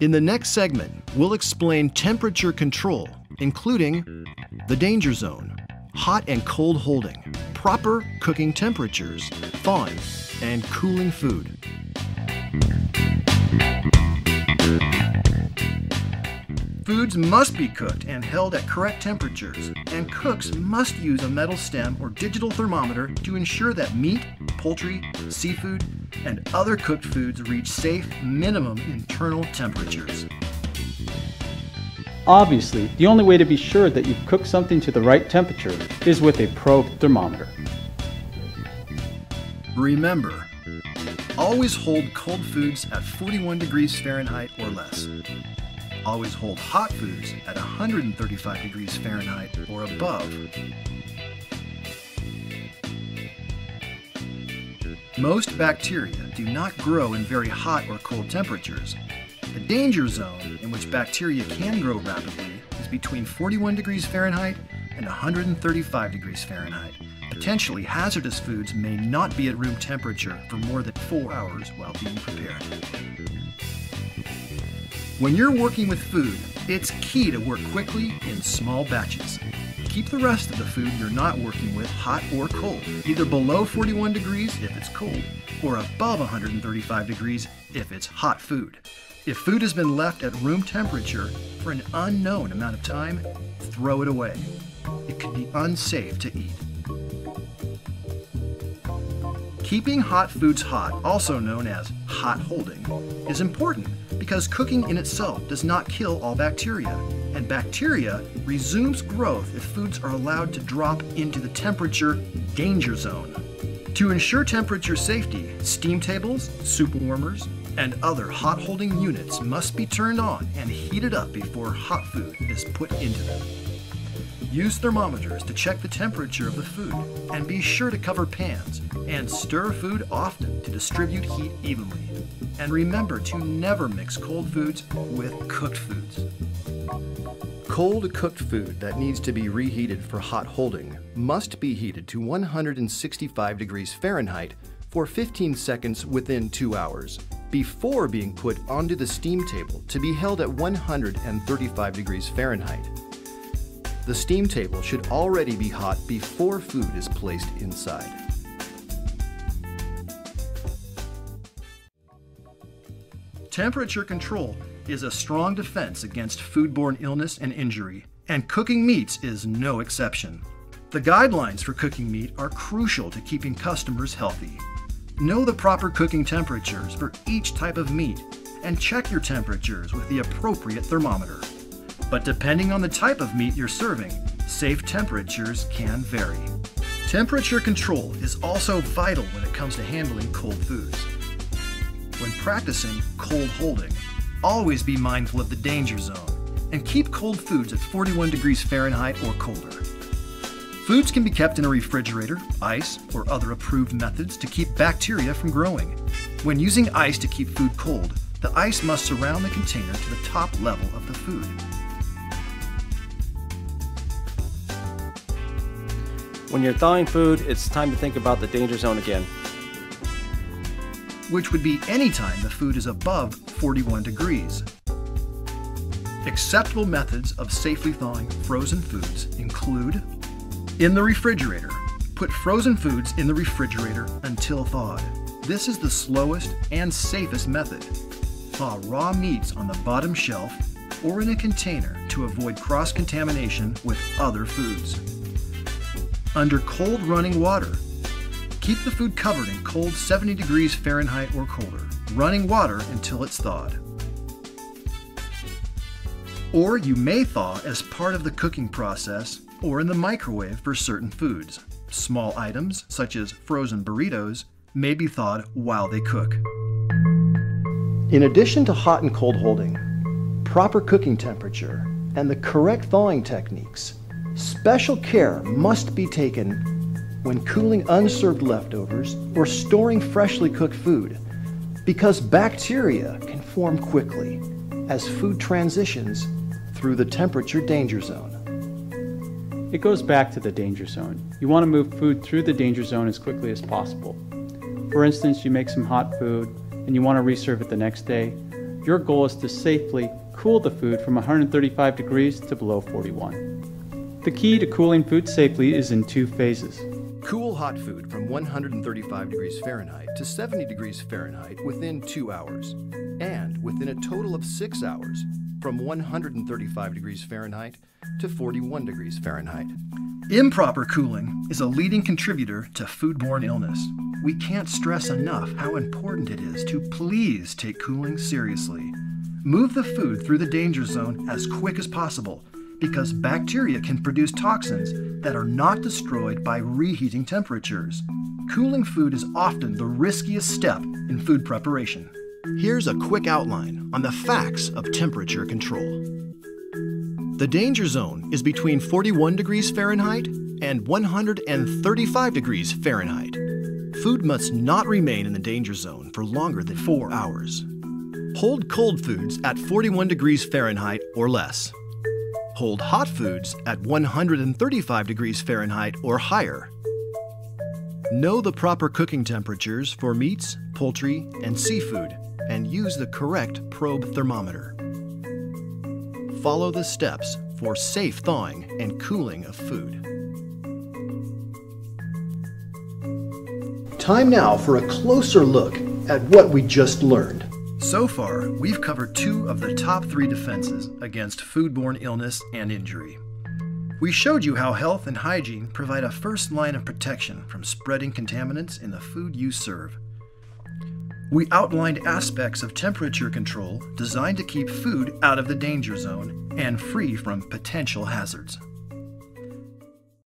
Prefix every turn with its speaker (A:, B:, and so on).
A: In the next segment, we'll explain temperature control, including the danger zone, hot and cold holding, proper cooking temperatures, thawing, and cooling food. Foods must be cooked and held at correct temperatures, and cooks must use a metal stem or digital thermometer to ensure that meat, poultry, seafood, and other cooked foods reach safe minimum internal temperatures.
B: Obviously, the only way to be sure that you've cooked something to the right temperature is with a probe thermometer.
A: Remember, always hold cold foods at 41 degrees Fahrenheit or less. Always hold hot foods at 135 degrees Fahrenheit or above. Most bacteria do not grow in very hot or cold temperatures. The danger zone in which bacteria can grow rapidly is between 41 degrees Fahrenheit and 135 degrees Fahrenheit. Potentially hazardous foods may not be at room temperature for more than 4 hours while being prepared. When you're working with food, it's key to work quickly in small batches. Keep the rest of the food you're not working with hot or cold, either below 41 degrees if it's cold, or above 135 degrees if it's hot food. If food has been left at room temperature for an unknown amount of time, throw it away. It could be unsafe to eat. Keeping hot foods hot, also known as hot holding, is important because cooking in itself does not kill all bacteria, and bacteria resumes growth if foods are allowed to drop into the temperature danger zone. To ensure temperature safety, steam tables, soup warmers, and other hot holding units must be turned on and heated up before hot food is put into them. Use thermometers to check the temperature of the food, and be sure to cover pans and stir food often to distribute heat evenly. And remember to never mix cold foods with cooked foods. Cold cooked food that needs to be reheated for hot holding must be heated to 165 degrees Fahrenheit for 15 seconds within 2 hours, before being put onto the steam table to be held at 135 degrees Fahrenheit. The steam table should already be hot before food is placed inside. Temperature control is a strong defense against foodborne illness and injury, and cooking meats is no exception. The guidelines for cooking meat are crucial to keeping customers healthy. Know the proper cooking temperatures for each type of meat, and check your temperatures with the appropriate thermometer. But depending on the type of meat you're serving, safe temperatures can vary. Temperature control is also vital when it comes to handling cold foods. When practicing cold holding, always be mindful of the danger zone and keep cold foods at 41 degrees Fahrenheit or colder. Foods can be kept in a refrigerator, ice, or other approved methods to keep bacteria from growing. When using ice to keep food cold, the ice must surround the container to the top level of the food.
C: When you're thawing food, it's time to think about the danger zone again.
A: Which would be any time the food is above 41 degrees. Acceptable methods of safely thawing frozen foods include: in the refrigerator, put frozen foods in the refrigerator until thawed. This is the slowest and safest method. Thaw raw meats on the bottom shelf or in a container to avoid cross-contamination with other foods. Under cold running water, keep the food covered in cold 70 degrees Fahrenheit or colder, running water until it's thawed. Or you may thaw as part of the cooking process or in the microwave for certain foods. Small items, such as frozen burritos, may be thawed while they cook. In addition to hot and cold holding, proper cooking temperature, and the correct thawing techniques, special care must be taken when cooling unserved leftovers or storing freshly cooked food, because bacteria can form quickly as food transitions through the temperature danger zone.
B: It goes back to the danger zone. You want to move food through the danger zone as quickly as possible. For instance, you make some hot food and you want to reserve it the next day. Your goal is to safely cool the food from 135 degrees to below 41. The key to cooling food safely is in 2 phases.
A: Cool hot food from 135 degrees Fahrenheit to 70 degrees Fahrenheit within 2 hours, and within a total of 6 hours from 135 degrees Fahrenheit to 41 degrees Fahrenheit. Improper cooling is a leading contributor to foodborne illness. We can't stress enough how important it is to please take cooling seriously. Move the food through the danger zone as quick as possible, because bacteria can produce toxins that are not destroyed by reheating temperatures. Cooling food is often the riskiest step in food preparation. Here's a quick outline on the facts of temperature control. The danger zone is between 41 degrees Fahrenheit and 135 degrees Fahrenheit. Food must not remain in the danger zone for longer than 4 hours. Hold cold foods at 41 degrees Fahrenheit or less. Hold hot foods at 135 degrees Fahrenheit or higher. Know the proper cooking temperatures for meats, poultry, and seafood, and use the correct probe thermometer. Follow the steps for safe thawing and cooling of food. Time now for a closer look at what we just learned. So far, we've covered 2 of the top 3 defenses against foodborne illness and injury. We showed you how health and hygiene provide a first line of protection from spreading contaminants in the food you serve. We outlined aspects of temperature control designed to keep food out of the danger zone and free from potential hazards.